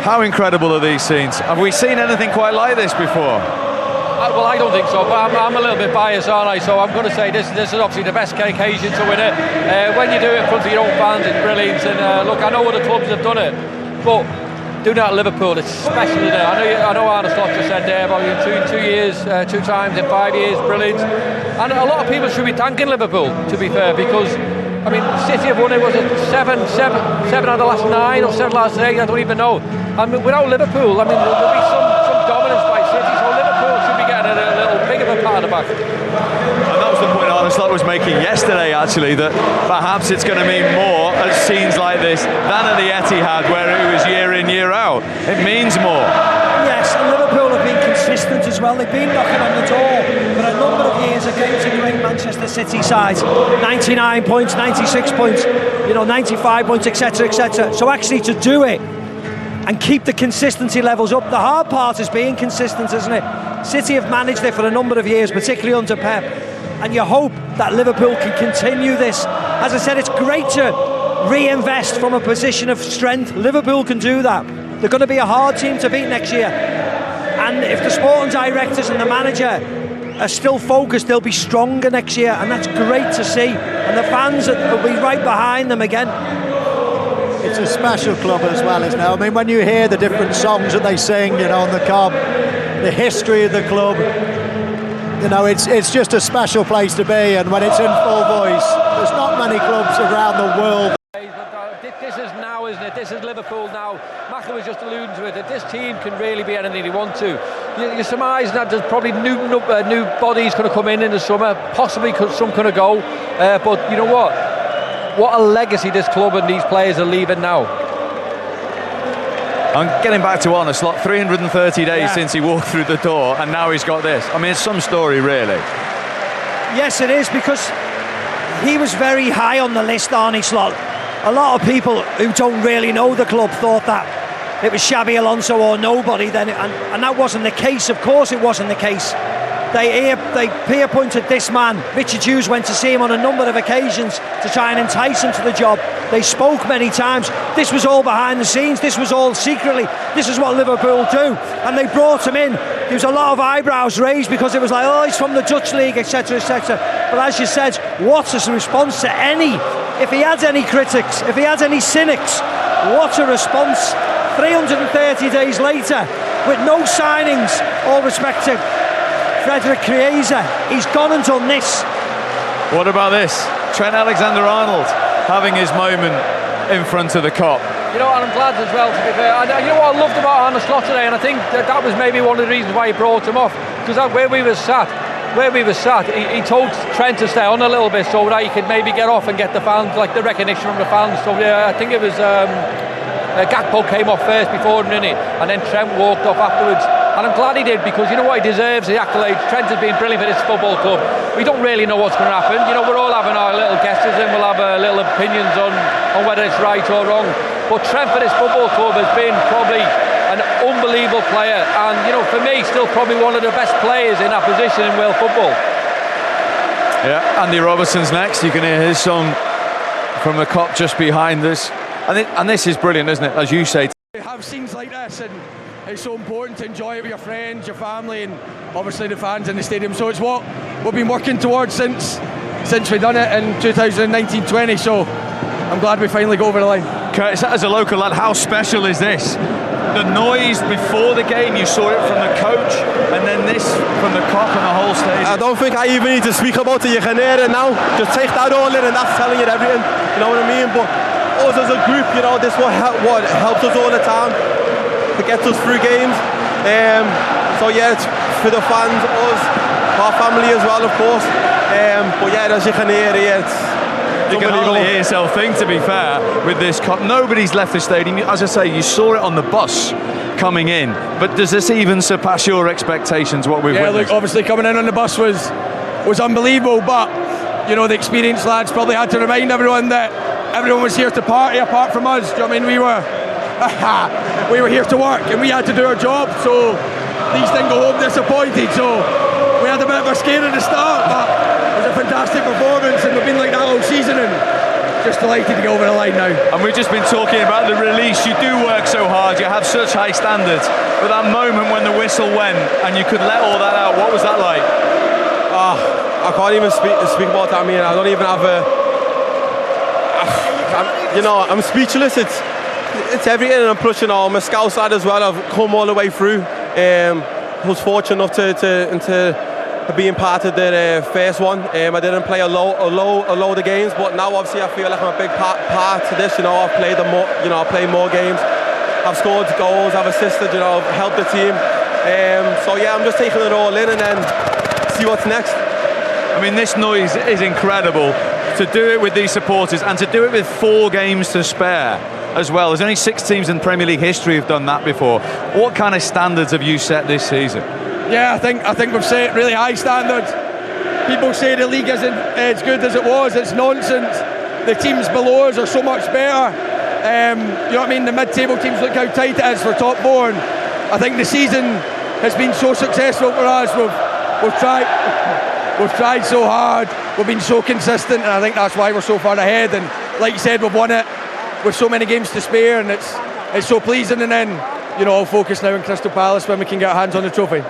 How incredible are these scenes? Have we seen anything quite like this before? Well, I don't think so, but I'm a little bit biased, aren't I? So I'm going to say this is obviously the best occasion to win it. When you do it in front of your own fans, it's brilliant. And look, I know other clubs have done it, but doing that at Liverpool, it's special, isn't it? I know Arne Slot just said there about two years, 2 times in 5 years, brilliant. And a lot of people should be thanking Liverpool, to be fair, because I mean, City have won it, was it seven out of the last 9 or 7 out of the last 8, I don't even know. I mean, without Liverpool, I mean, there'll be some dominance by City, so Liverpool should be getting a little big of a pat on the back. And that was the point Arne Slot was making yesterday, actually, that perhaps it's going to mean more at scenes like this than at the Etihad, where it was year in, year out. It means more. Yes, and Liverpool have been consistent as well. They've been knocking on the door for a number of years against a great Manchester City side. 99 points, 96 points, 95 points, etc, etc. So actually to do it and keep the consistency levels up, the hard part is being consistent, isn't it? City have managed it for a number of years, particularly under Pep, and you hope that Liverpool can continue this. As I said, it's great to reinvest from a position of strength. Liverpool can do that. They're going to be a hard team to beat next year, and if the sporting directors and the manager are still focused, they'll be stronger next year, and that's great to see, and the fans will be right behind them again. It's a special club as well, isn't it? I mean, when you hear the different songs that they sing, on the Cobb, the history of the club, it's just a special place to be, and when it's in full voice, there's not many clubs around the world. This is now, isn't it? This is Liverpool now. Maka was just alluding to it, that this team can really be anything they want to. You surmise that there's probably new bodies going to come in the summer, possibly some going to go, but you know what? What a legacy this club and these players are leaving now. I'm getting back to Arne Slot, 330 days since he walked through the door, and now he's got this. I mean, it's some story, really. Yes, it is, because he was very high on the list, Arne Slot. A lot of people who don't really know the club thought that it was Xabi Alonso or nobody then, and that wasn't the case. Of course it wasn't the case. They appointed this man. Richard Hughes went to see him on a number of occasions to try and entice him to the job. They spoke many times. This was all behind the scenes. This was all secretly. This is what Liverpool do. And they brought him in. There was a lot of eyebrows raised because it was like, oh, he's from the Dutch league, etc, etc. But as you said, what a response to any, if he had any critics, if he had any cynics, what a response. 330 days later, with no signings, all respect to Frederick Chiesa, he's gone and done this. What about this? Trent Alexander-Arnold having his moment in front of the Kop. And I'm glad as well, to be fair. You know what I loved about Arne Slot today, and I think that was maybe one of the reasons why he brought him off, because where we were sat, he told Trent to stay on a little bit so that he could maybe get off and get the fans, like the recognition from the fans. So I think it was Gakpo came off first before him, didn't he? And then Trent walked off afterwards. And I'm glad he did, because you know what, he deserves the accolades. Trent has been brilliant for this football club. We don't really know what's going to happen. We're all having our little guesses and we'll have little opinions on whether it's right or wrong. But Trent for this football club has been probably an unbelievable player, and for me, still probably one of the best players in that position in world football. Yeah, Andy Robertson's next. You can hear his song from the Kop just behind us. And this is brilliant, isn't it? As you say. We have scenes like this, and it's so important to enjoy it with your friends, your family, and obviously the fans in the stadium. So it's what we've been working towards since we've done it in 2019-20. So I'm glad we finally got over the line. Curtis, as a local lad, how special is this? The noise before the game, you saw it from the coach, and then this from the Kop and the whole stadium. I don't think I even need to speak about it. You can hear it now. Just take that all in, and that's telling you everything. You know what I mean? But us as a group, this what helps us all the time. It gets us through games. So yeah, it's for the fans, us, our family as well, of course. But yeah, as you can hear here, you can hardly hear yourself think, to be fair, with this Kop. Nobody's left the stadium. As I say, you saw it on the bus coming in. But does this even surpass your expectations, what we've witnessed? Look, obviously coming in on the bus was unbelievable, but the experienced lads probably had to remind everyone that everyone was here to party apart from us. Do you know what I mean? We were here to work and we had to do our job, so these didn't go home disappointed. So we had a bit of a scare at the start, but it was a fantastic performance, and we've been like that all season, and just delighted to get over the line now. And we've just been talking about the release. You do work so hard, you have such high standards, but that moment when the whistle went and you could let all that out, what was that like? I can't even speak about that. I mean, I don't even have I'm speechless. It's everything, and plus, I'm a Scout side as well. I've come all the way through. I was fortunate enough to being part of the first one. I didn't play a load of games, but now obviously I feel like I'm a big part to this. I've played I played more games. I've scored goals. I've assisted. I've helped the team. So yeah, I'm just taking it all in and then see what's next. I mean, this noise is incredible. To do it with these supporters and to do it with 4 games to spare as well. There's only 6 teams in Premier League history who've done that before. What kind of standards have you set this season? Yeah, I think we've set really high standards. People say the league isn't as good as it was. It's nonsense. The teams below us are so much better. You know what I mean? The mid-table teams, look how tight it is for top 4. And I think the season has been so successful for us. We've tried so hard. We've been so consistent, and I think that's why we're so far ahead. And like you said, we've won it with so many games to spare, and it's so pleasing. And then, I'll focus now on Crystal Palace when we can get our hands on the trophy.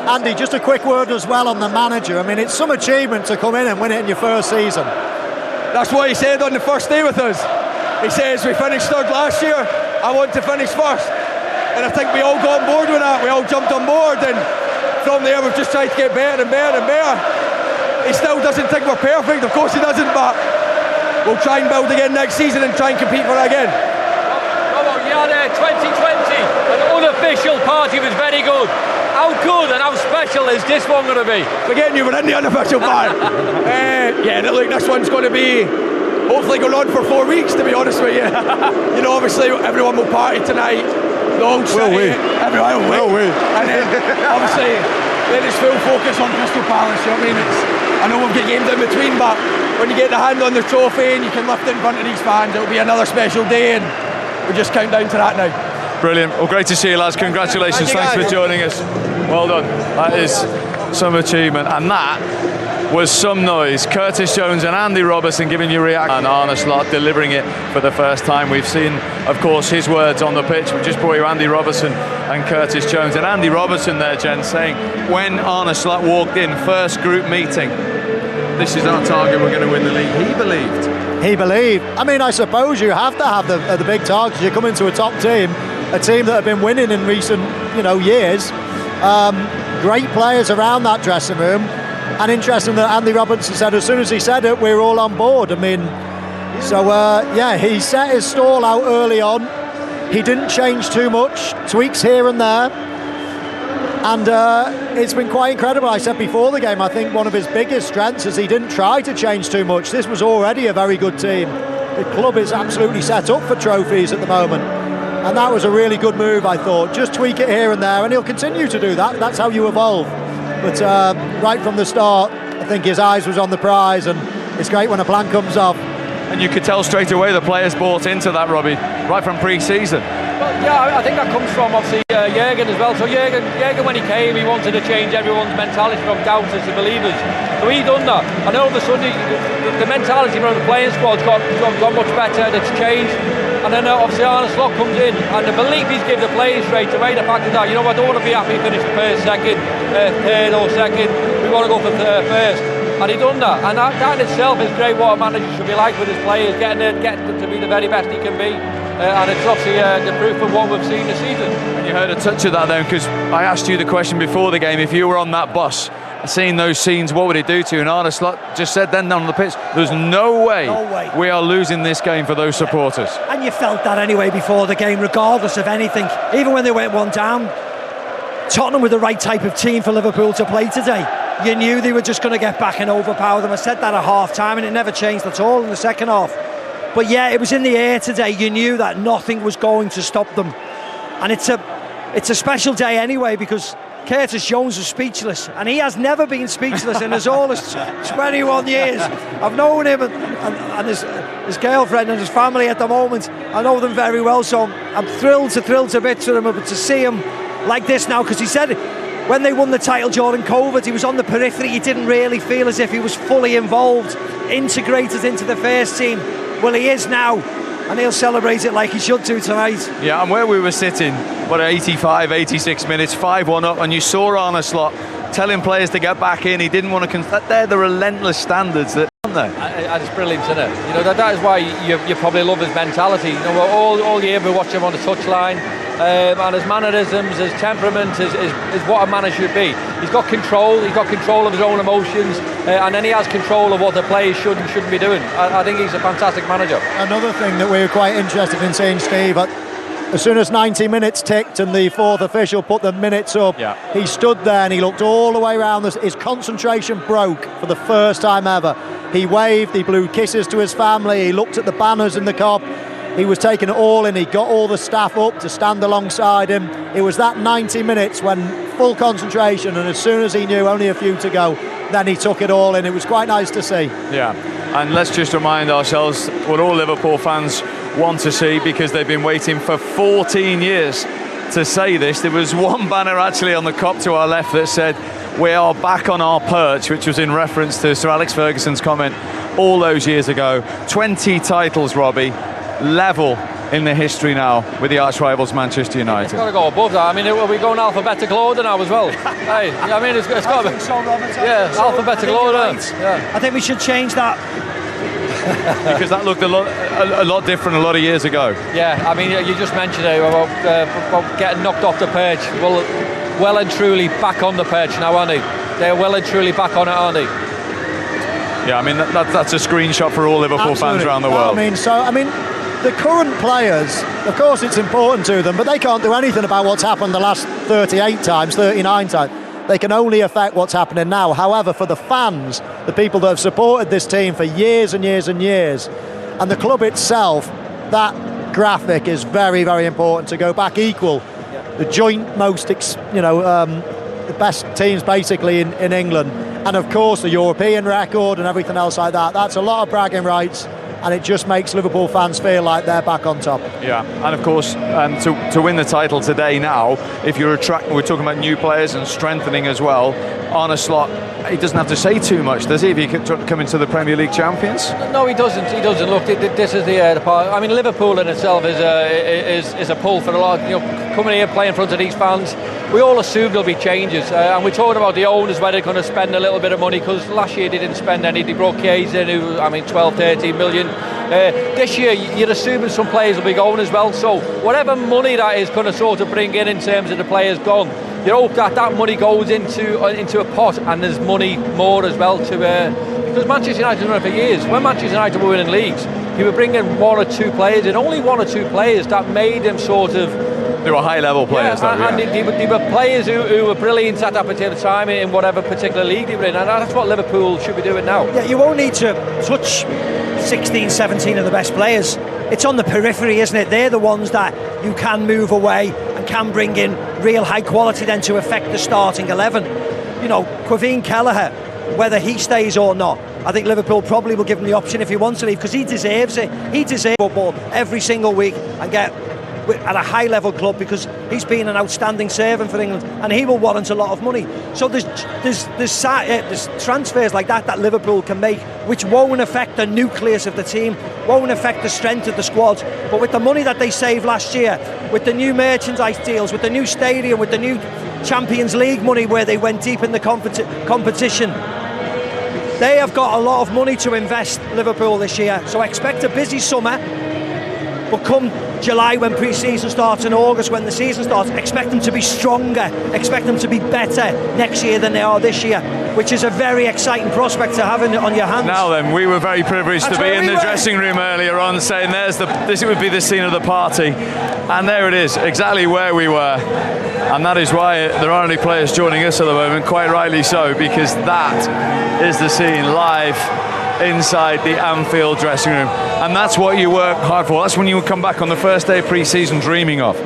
Andy, just a quick word as well on the manager. I mean, it's some achievement to come in and win it in your first season. That's what he said on the first day with us. He says, we finished third last year, I want to finish first. And I think we all got on board with that. We all jumped on board, and from there we've just tried to get better and better and better. He still doesn't think we're perfect, of course he doesn't, but we'll try and build again next season and try and compete for it again. Yeah, 2020, an unofficial party was very good. How good and how special is this one going to be? Forgetting you were in the unofficial part. Look, this one's going to be hopefully going on for 4 weeks, to be honest with you. Obviously everyone will party tonight. The whole city, everyone will. And then obviously then it's full focus on Crystal Palace. You know what I mean? I know we'll get games in between, but when you get the hand on the trophy and you can lift it in front of these fans, it'll be another special day, and we'll just count down to that now. Brilliant. Well, great to see you, lads. Congratulations. Thanks for joining us. Well done. That is some achievement, and that was some noise. Curtis Jones and Andy Robertson giving you reaction, and Arne Slot delivering it for the first time. We've seen, of course, his words on the pitch. We just brought you Andy Robertson and Curtis Jones, and Andy Robertson there, Jen, saying when Arne Slot walked in, first group meeting, this is our target, we're going to win the league. He believed. I mean, I suppose you have to have the big targets. You come into a top team, a team that have been winning in recent years. Great players around that dressing room. And interesting that Andy Robertson said as soon as he said it, we're all on board. I mean, so he set his stall out early on. He didn't change too much, tweaks here and there. And it's been quite incredible. I said before the game, I think one of his biggest strengths is he didn't try to change too much. This was already a very good team. The club is absolutely set up for trophies at the moment. And that was a really good move, I thought. Just tweak it here and there, and he'll continue to do that. That's how you evolve. But right from the start, I think his eyes was on the prize, and it's great when a plan comes off. And you could tell straight away the players bought into that, Robbie, right from pre-season. Well, yeah, I think that comes from obviously Jurgen as well. So Jurgen, when he came, he wanted to change everyone's mentality from doubters to believers. So he done that, and all of a sudden the mentality around the playing squad's got much better. It's changed. And then obviously Arne Slot comes in, and the belief he's given the players straight away, the fact that, I don't want to be happy finishing first, second, third or second, we want to go for first. And he done that, and that in itself is great, what a manager should be like with his players, getting them to be the very best he can be. And it's obviously the proof of what we've seen this season. And you heard a touch of that then, because I asked you the question before the game, if you were on that bus, seeing those scenes, what would it do to you? And Arne Slot just said then on the pitch, there's no way we are losing this game for those supporters. And you felt that anyway before the game, regardless of anything. Even when they went one down, Tottenham were the right type of team for Liverpool to play today. You knew they were just going to get back and overpower them. I said that at half time, and it never changed at all in the second half. But yeah, it was in the air today. You knew that nothing was going to stop them. And it's a special day anyway, because Curtis Jones was speechless, and he has never been speechless in all his 21 years. I've known him and his girlfriend and his family at the moment. I know them very well, so I'm thrilled to bits with him. But to see him like this now, because he said when they won the title during COVID, he was on the periphery. He didn't really feel as if he was fully involved, integrated into the first team. Well, he is now, and he'll celebrate it like he should do tonight. Yeah, and where we were sitting, 85, 86 minutes, 5-1 up, and you saw Arne Slot telling players to get back in. He didn't want to. They're the relentless standards that, aren't they? And it's brilliant, isn't it? You know, that is why you probably love his mentality. You know, all year we watch him on the touchline, and his mannerisms, his temperament is what a manager should be. He's got control. He's got control of his own emotions, and then he has control of what the players should and shouldn't be doing. I think he's a fantastic manager. Another thing that we were quite interested in seeing, Steve, as soon as 90 minutes ticked and the fourth official put the minutes up, he stood there and he looked all the way around. His concentration broke for the first time ever. He waved, he blew kisses to his family, he looked at the banners in the Kop. He was taking it all in. He got all the staff up to stand alongside him. It was that 90 minutes when full concentration, and as soon as he knew only a few to go, then he took it all in. It was quite nice to see. Yeah, and let's just remind ourselves what all Liverpool fans want to see, because they've been waiting for 14 years to say this. There was one banner actually on the Kop to our left that said, "We are back on our perch," which was in reference to Sir Alex Ferguson's comment all those years ago. 20 titles, Robbie, level in the history now with the arch rivals Manchester United. It's got to go above that. I mean, are we going alphabetical order now as well? Hey, I mean, it's got to be. So, Robert, yeah, alphabetical order. Right. Yeah. I think we should change that. Because that looked a lot different a lot of years ago. Yeah, I mean, you just mentioned it about getting knocked off the perch. Well and truly back on the perch now, aren't they? They're well and truly back on it, aren't they? Yeah, I mean, that's a screenshot for all Liverpool fans around the world. I mean, the current players, of course it's important to them, but they can't do anything about what's happened the last 38 times, 39 times. They can only affect what's happening now. However, for the fans, the people that have supported this team for years and years and years, and the club itself, that graphic is very, very important to go back equal. The joint most, the best teams basically in England. And of course the European record and everything else like that. That's a lot of bragging rights, and it just makes Liverpool fans feel like they're back on top. Yeah, and of course, to win the title today now, if you're attracting, we're talking about new players and strengthening as well, Arne Slot, he doesn't have to say too much, does he, if he could come into the Premier League champions? No, he doesn't. He doesn't. Look, this is the part. I mean, Liverpool in itself is a pull for a lot. You know, coming here, playing in front of these fans, we all assume there'll be changes, and we're talking about the owners, where they're going to spend a little bit of money, because last year they didn't spend any. They brought Chiesa in, who, I mean, 12, 13 million. This year, you're assuming some players will be going as well. So whatever money that is going to sort of bring in terms of the players gone, you hope that money goes into a pot, and there's money more as well because Manchester United have done it for years. When Manchester United were winning leagues, he would bring in one or two players, and only one or two players that made them sort of. They were high-level players, and they were players who were brilliant at that particular time in whatever particular league they were in, and that's what Liverpool should be doing now. Yeah, you won't need to touch 16, 17 of the best players. It's on the periphery, isn't it? They're the ones that you can move away and can bring in real high quality then to affect the starting 11. You know, Quaveen Kelleher, whether he stays or not, I think Liverpool probably will give him the option if he wants to leave, because he deserves it. He deserves football every single week and get at a high level club, because he's been an outstanding servant for England, and he will warrant a lot of money. So there's transfers like that Liverpool can make, which won't affect the nucleus of the team, won't affect the strength of the squad. But with the money that they saved last year, with the new merchandise deals, with the new stadium, with the new Champions League money where they went deep in the competition, they have got a lot of money to invest, Liverpool, this year. So expect a busy summer, but come July, when pre-season starts, in August when the season starts, expect them to be stronger, expect them to be better next year than they are this year, which is a very exciting prospect to have on your hands. Now then, we were very privileged to be in the dressing room earlier on, saying this would be the scene of the party, and there it is, exactly where we were, and that is why there aren't any players joining us at the moment, quite rightly so, because that is the scene live inside the Anfield dressing room, and that's what you work hard for. That's when you come back on the first day of pre-season dreaming of.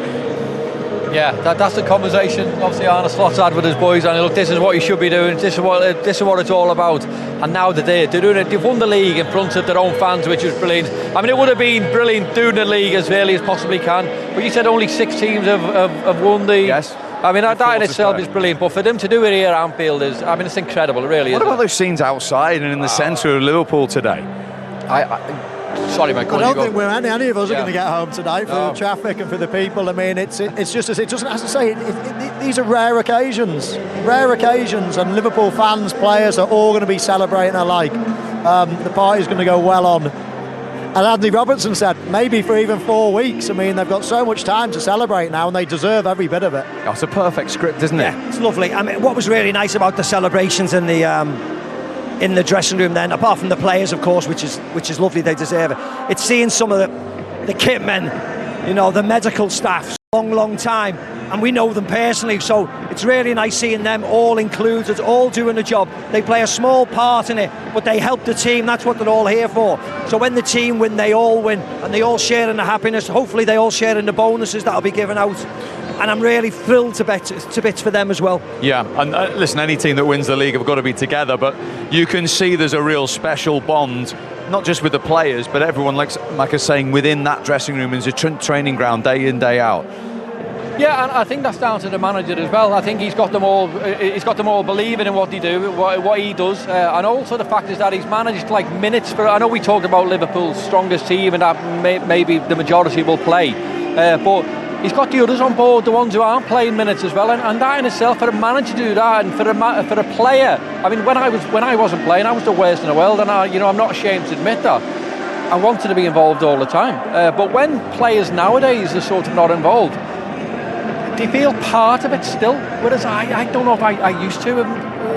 Yeah, that's the conversation obviously Arne Slot's had with his boys, and look, this is what you should be doing, this is what it's all about. And now they're doing it. They've won the league in front of their own fans, which is brilliant. I mean, it would have been brilliant doing the league as early as possibly can, but you said only 6 teams have won the. Yes. I mean, that in itself is brilliant, but for them to do it here at Anfield is, I mean, it's incredible, it really is. What about those scenes outside and in the centre of Liverpool today? Sorry, mate. I don't think any of us are going to get home tonight for No. the traffic and for the people. I mean, it's just as it doesn't, as I say, these are rare occasions, and Liverpool fans, players are all going to be celebrating alike. The party's going to go well on. And Andy Robertson said maybe for even 4 weeks. I mean, they've got so much time to celebrate now, and they deserve every bit of it. Oh, it's a perfect script, isn't it? Yeah, it's lovely. I mean, what was really nice about the celebrations in the dressing room then, apart from the players, of course, which is lovely, they deserve it. It's seeing some of the kit men, the medical staff, long time, and we know them personally, so it's really nice seeing them all included, all doing the job. They play a small part in it, but they help the team. That's what they're all here for. So when the team win, they all win, and they all share in the happiness. Hopefully they all share in the bonuses that'll be given out, and I'm really thrilled to bits for them as well. Yeah, and listen, any team that wins the league have got to be together, but you can see there's a real special bond, not just with the players, but everyone, like I was saying, within that dressing room is a training ground day in, day out. Yeah, and I think that's down to the manager as well. I think he's got them all believing in what they do, what he does, and also the fact is that he's managed like minutes for. I know we talked about Liverpool's strongest team and that maybe the majority will play, but he's got the others on board, the ones who aren't playing minutes as well, and that in itself, for a manager to do that, and for a player. I mean, when I wasn't playing, I was the worst in the world, and I'm not ashamed to admit that. I wanted to be involved all the time, but when players nowadays are sort of not involved, they feel part of it still, whereas I don't know if I used to,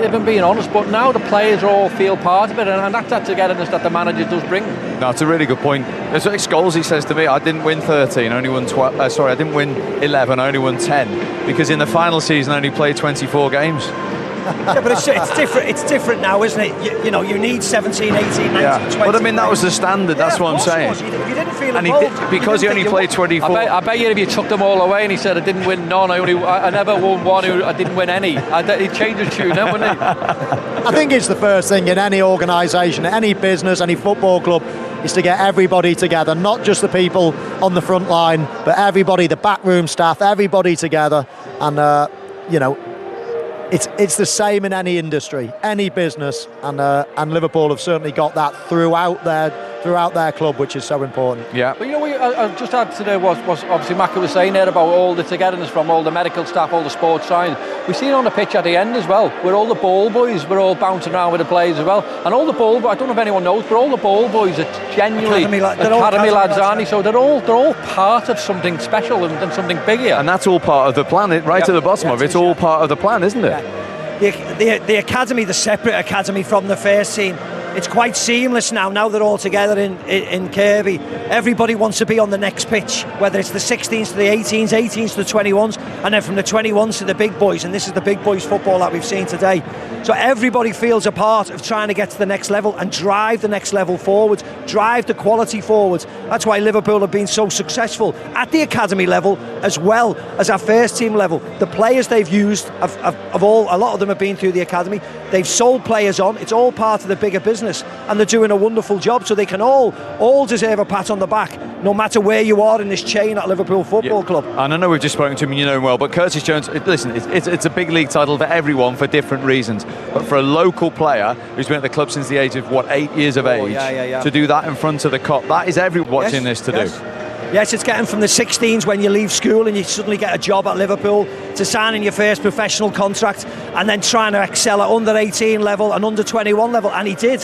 if I'm being honest, but now the players all feel part of it, and that's that togetherness that the manager does bring. No, it's a really good point. It's like Scholes, he says to me, I didn't win 13, only won 12, I didn't win 11, I only won 10, because in the final season I only played 24 games. Yeah, but it's different. It's different now, isn't it? You need 17, 18, 19, 20. But I mean, that was the standard. That's what I'm saying. You didn't feel and involved. Because he only played 24. I bet you if you took them all away and he said I didn't win none, I never won one, I didn't win any. He'd change his tune, wouldn't he? I think it's the first thing in any organisation, any business, any football club, is to get everybody together, not just the people on the front line, but everybody, the backroom staff, everybody together, and It's the same in any industry, any business, and Liverpool have certainly got that throughout their club, which is so important. Yeah. But I just add to there was obviously Macca was saying there about all the togetherness from all the medical staff, all the sports science. We see it on the pitch at the end as well, where all the ball boys were all bouncing around with the players as well, and all the ball boys, I don't know if anyone knows, but all the ball boys are genuinely academy lads, aren't they? So they're all part of something special and something bigger. And that's all part of the plan, right to the bottom of it. It's all part of the plan, isn't it? Yeah. The academy, the separate academy from the first team, it's quite seamless now they're all together in Kirby. Everybody wants to be on the next pitch, whether it's the 16s to the 18s, 18s to the 21s, and then from the 21s to the big boys, and this is the big boys football that we've seen today. So everybody feels a part of trying to get to the next level and drive the next level forward, drive the quality forward. That's why Liverpool have been so successful at the academy level as well as our first team level. The players they've used, a lot of them have been through the academy. They've sold players on. It's all part of the bigger business, and they're doing a wonderful job, so they can all deserve a pat on the back, no matter where you are in this chain at Liverpool Football Club. And I know we've just spoken to him, and you know him well, but Curtis Jones, listen, it's a big league title for everyone for different reasons, but for a local player who's been at the club since the age of 8 years of age, to do that in front of the Kop, that is everyone watching this to do. Yes, it's getting from the 16s when you leave school and you suddenly get a job at Liverpool, to signing your first professional contract and then trying to excel at under 18 level and under 21 level, and he did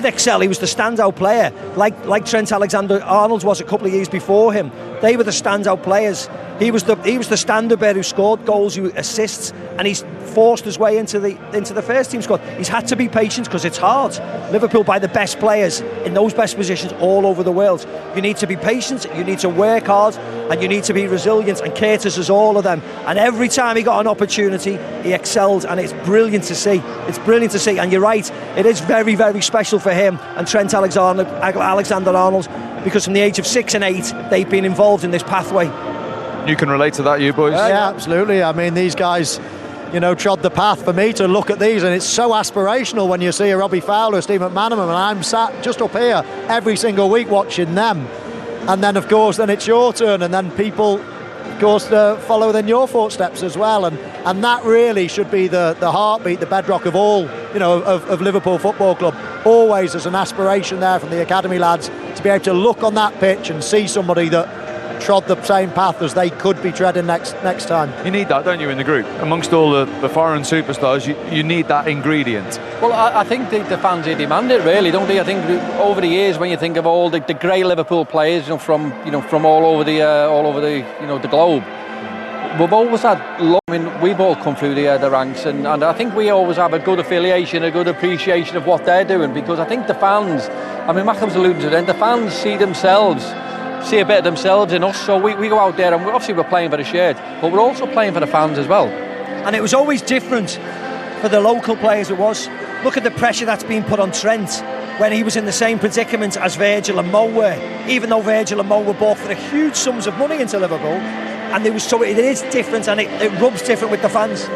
excel. He was the standout player, like Trent Alexander-Arnold was a couple of years before him. They were the standout players. He was the standard bearer who scored goals, who assists, and he's forced his way into the first team squad. He's had to be patient because it's hard. Liverpool buy the best players in those best positions all over the world. You need to be patient, you need to work hard, and you need to be resilient, and Curtis is all of them. And every time he got an opportunity, he excelled, and it's brilliant to see. It's brilliant to see, and you're right, it is very, very special for him and Trent Alexander-Arnold, because from the age of 6 and 8, they've been involved in this pathway. You can relate to that, you boys? Yeah, absolutely. I mean, these guys, trod the path for me to look at these, and it's so aspirational when you see a Robbie Fowler, Steve McManaman, and I'm sat just up here every single week watching them. And then, of course, then it's your turn, and then people, of course, following in your footsteps as well, and that really should be the heartbeat, the bedrock of all, of Liverpool Football Club. Always there's an aspiration there from the academy lads to be able to look on that pitch and see somebody that trod the same path as they could be treading next time. You need that, don't you, in the group? Amongst all the foreign superstars, you need that ingredient. Well, I think the fans demand it, really, don't they? I think over the years, when you think of all the great Liverpool players, from all over the globe, we've always had. We've all come through the ranks, and I think we always have a good affiliation, a good appreciation of what they're doing, because I think the fans. Mackham's alluding to them. The fans see a bit of themselves in us. So we go out there, and we're playing for the shirt, but we're also playing for the fans as well. And it was always different for the local players. It was. Look at the pressure that's been put on Trent when he was in the same predicament as Virgil and Mo were. Even though Virgil and Mo were bought for the huge sums of money into Liverpool, and it is different, and it rubs different with the fans.